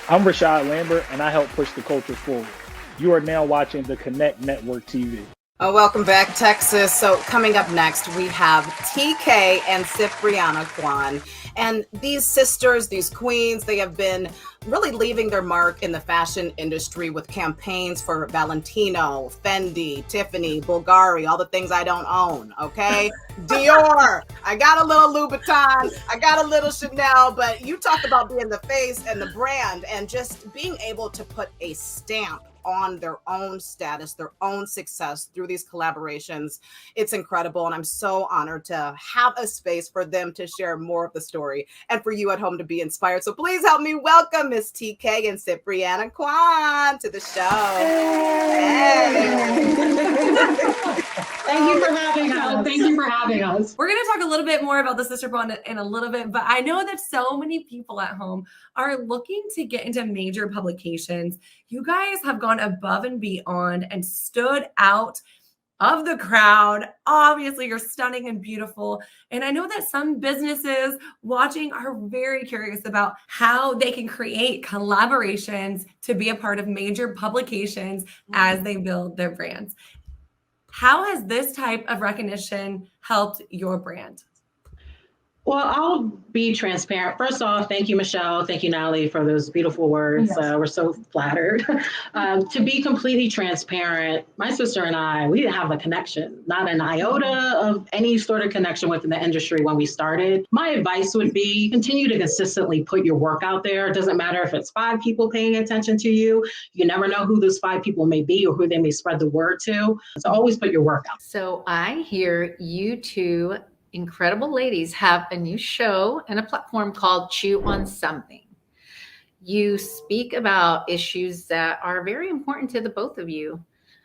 I'm Rashad Lambert, and I help push the culture forward. You are now watching the Connect Network TV. Welcome back, Texas. So coming up next, we have TK and Cipriana Quann. And these sisters, these queens, they have been really leaving their mark in the fashion industry with campaigns for Valentino, Fendi, Tiffany, Bulgari, all the things I don't own, okay? Dior, I got a little Louboutin, I got a little Chanel, but you talk about being the face and the brand and just being able to put a stamp on their own status, their own success through these collaborations. It's incredible. And I'm so honored to have a space for them to share more of the story and for you at home to be inspired. So please help me welcome Miss TK and Cipriana Quann to the show. Hey. Thank you for having us. Thank you for having us. We're going to talk a little bit more about the sister bond in a little bit, but I know that so many people at home are looking to get into major publications. You guys have gone above and beyond and stood out of the crowd. Obviously, you're stunning and beautiful. And I know that some businesses watching are very curious about how they can create collaborations to be a part of major publications as they build their brands. How has this type of recognition helped your brand? Well, I'll be transparent. First off, thank you, Michelle. Thank you, Natalie, for those beautiful words. Yes. We're so flattered. To be completely transparent, my sister and I, we didn't have a connection, not an iota of any sort of connection within the industry when we started. My advice would be continue to consistently put your work out there. It doesn't matter if it's 5 people paying attention to you. You never know who those 5 people may be or who they may spread the word to. So always put your work out. So I hear you two incredible ladies have a new show and a platform called Chew on Something. You speak about issues that are very important to the both of you.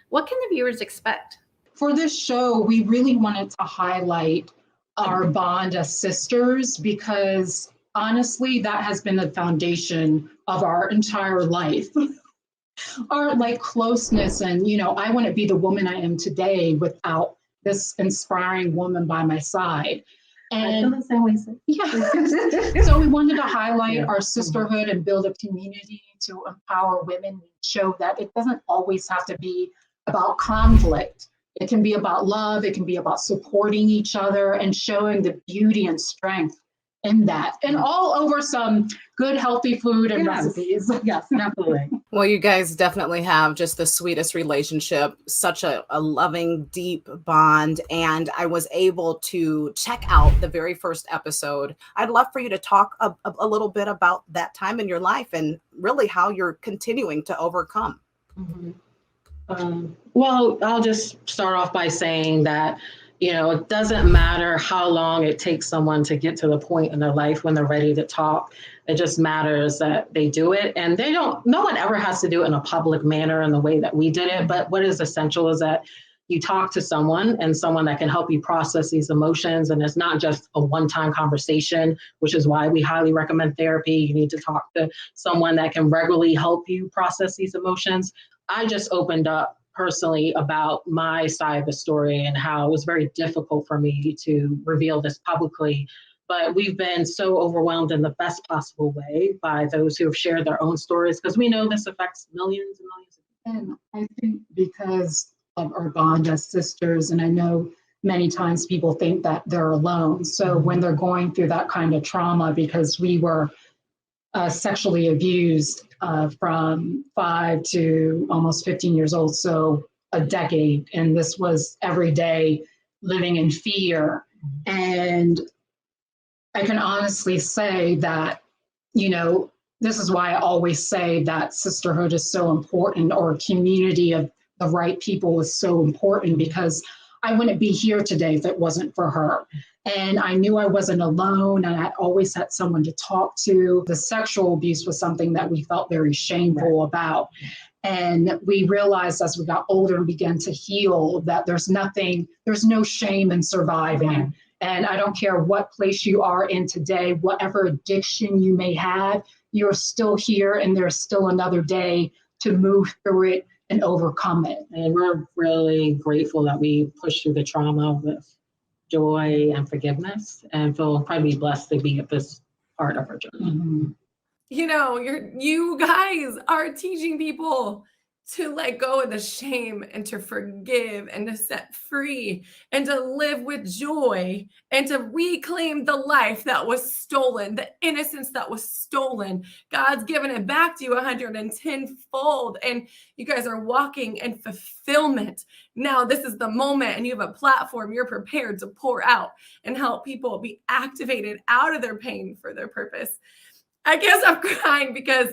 What can the viewers expect? For this show, we really wanted to highlight our bond as sisters because honestly, that has been the foundation of our entire life. Our closeness and, I wouldn't be the woman I am today without this inspiring woman by my side. And I feel the same way. Yeah. So we wanted to highlight our sisterhood and build a community to empower women, show that it doesn't always have to be about conflict. It can be about love. It can be about supporting each other and showing the beauty and strength in that, and all over some good, healthy food and recipes. Yes, absolutely. Well, you guys definitely have just the sweetest relationship, such a loving, deep bond. And I was able to check out the very first episode. I'd love for you to talk a little bit about that time in your life and really how you're continuing to overcome. Mm-hmm. Well, I'll just start off by saying that it doesn't matter how long it takes someone to get to the point in their life when they're ready to talk. It just matters that they do it. And no one ever has to do it in a public manner in the way that we did it. But what is essential is that you talk to someone that can help you process these emotions. And it's not just a one-time conversation, which is why we highly recommend therapy. You need to talk to someone that can regularly help you process these emotions. I just opened up personally about my side of the story and how it was very difficult for me to reveal this publicly. But we've been so overwhelmed in the best possible way by those who have shared their own stories, because we know this affects millions and millions of people. And I think because of our bond as sisters, and I know many times people think that they're alone. So when they're going through that kind of trauma, because we were sexually abused from 5 to almost 15 years old, so a decade. And this was every day living in fear. And I can honestly say that, this is why I always say that sisterhood is so important, or a community of the right people is so important, because I wouldn't be here today if it wasn't for her. And I knew I wasn't alone, and I always had someone to talk to. The sexual abuse was something that we felt very shameful about. And we realized as we got older and began to heal that there's no shame in surviving. And I don't care what place you are in today, whatever addiction you may have, you're still here, and there's still another day to move through it and overcome it. And we're really grateful that we pushed through the trauma with joy and forgiveness, and feel incredibly blessed to be at this part of our journey. Mm-hmm. you guys are teaching people to let go of the shame and to forgive and to set free and to live with joy and to reclaim the life that was stolen, the innocence that was stolen. God's given it back to you 110-fold. And you guys are walking in fulfillment. Now, this is the moment, and you have a platform you're prepared to pour out and help people be activated out of their pain for their purpose. I guess I'm crying because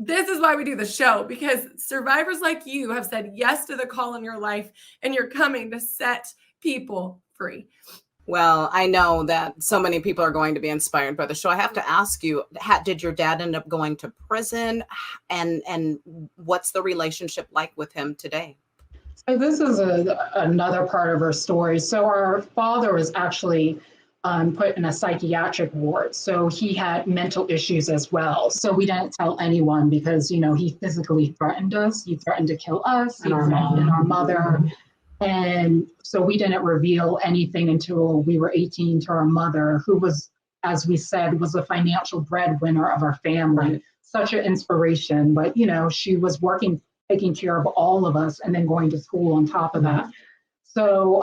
this is why we do the show, because survivors like you have said yes to the call in your life, and you're coming to set people free. Well, I know that so many people are going to be inspired by the show. I have to ask you, did your dad end up going to prison? And what's the relationship like with him today? So this is another part of our story. So our father was actually put in a psychiatric ward. So he had mental issues as well. So we didn't tell anyone because, he physically threatened us. He threatened to kill us and our mother. And so we didn't reveal anything until we were 18 to our mother, who was, as we said, was a financial breadwinner of our family. Right. Such an inspiration. But, she was working, taking care of all of us and then going to school on top of that. So,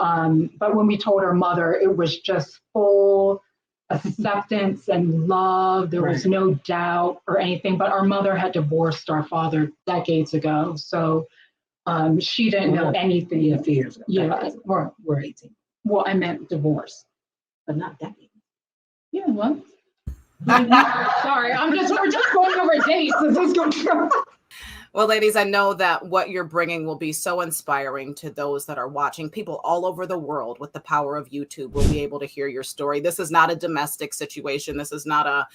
but when we told our mother, it was just full acceptance and love. There was no doubt or anything, but our mother had divorced our father decades ago. So she didn't know anything. Yeah, a few years ago. Yeah, we're 18. Well, I meant divorce. But not decades. Yeah, what? Sorry, we're just going over dates. Well, ladies, I know that what you're bringing will be so inspiring to those that are watching. People all over the world with the power of YouTube will be able to hear your story. This is not a domestic situation. This is not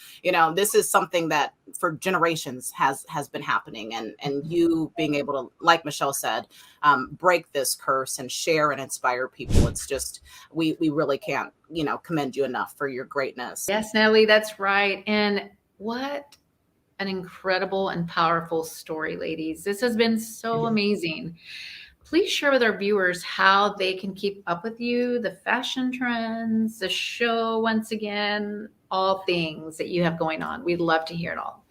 this is something that for generations has been happening. And you being able to, like Michelle said, break this curse and share and inspire people. It's just, we really can't, commend you enough for your greatness. Yes, Natalie, that's right. And what an incredible and powerful story, ladies. This has been so amazing. Please share with our viewers how they can keep up with you, the fashion trends, the show, once again, all things that you have going on. We'd love to hear it all.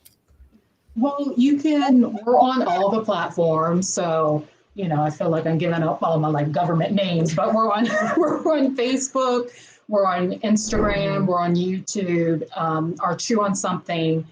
Well, we're on all the platforms. So, I feel like I'm giving up all my government names, but we're on Facebook, we're on Instagram, we're on YouTube. Our Chew on Something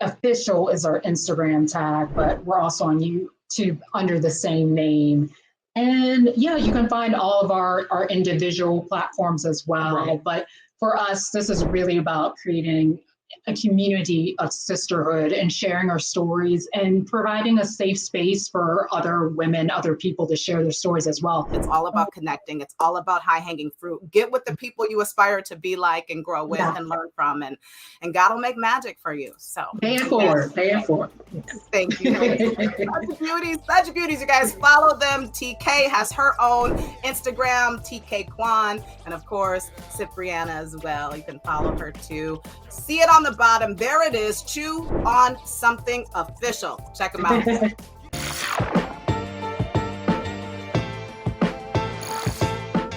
official is our Instagram tag, but we're also on YouTube under the same name. And yeah, you can find all of our individual platforms as well. Right. But for us, this is really about creating a community of sisterhood and sharing our stories and providing a safe space for other women, other people to share their stories as well. It's all about connecting. It's all about high hanging fruit. Get with the people you aspire to be like and grow with and learn from, and God will make magic for you. So pay it forward. Thank you. Such beauties, you guys. Follow them. TK has her own Instagram, TK Quann, and of course, Cipriana as well. You can follow her too. See it on the bottom. There it is. Chew on Something official. Check them out.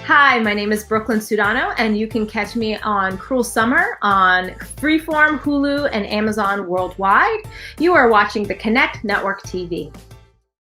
Hi, my name is Brooklyn Sudano, and you can catch me on Cruel Summer on Freeform, Hulu, and Amazon worldwide. You are watching the Connect Network TV.